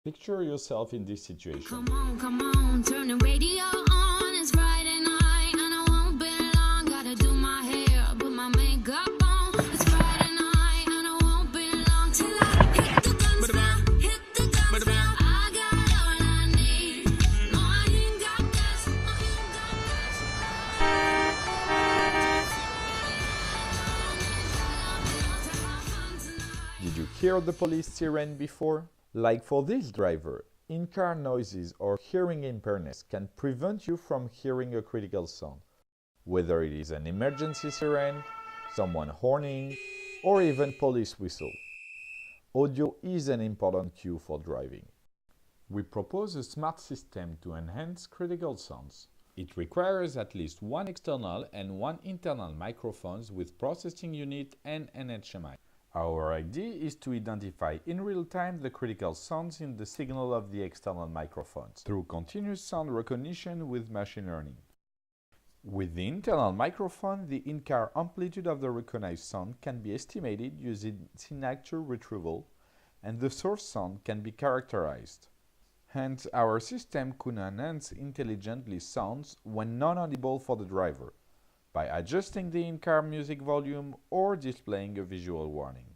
Picture yourself in this situation. Come on, turn the radio on. It's Friday night and I won't be long. Gotta do my hair, put my makeup on. It's Friday night and I won't be long till I hit the guns down, hit the guns down. I got all I need. No, I ain't got this. Did you hear the police siren before? Like for this driver, in-car noises or hearing impairment can prevent you from hearing a critical sound, whether it is an emergency siren, someone horning, or even police whistle. Audio is an important cue for driving. We propose a smart system to enhance critical sounds. It requires at least one external and one internal microphones with processing unit and an HMI. Our idea is to identify in real time the critical sounds in the signal of the external microphones through continuous sound recognition with machine learning. With the internal microphone, the in-car amplitude of the recognized sound can be estimated using signature retrieval, and the source sound can be characterized. Hence, our system could enhance intelligently sounds when non-audible for the driver, by adjusting the in-car music volume or displaying a visual warning.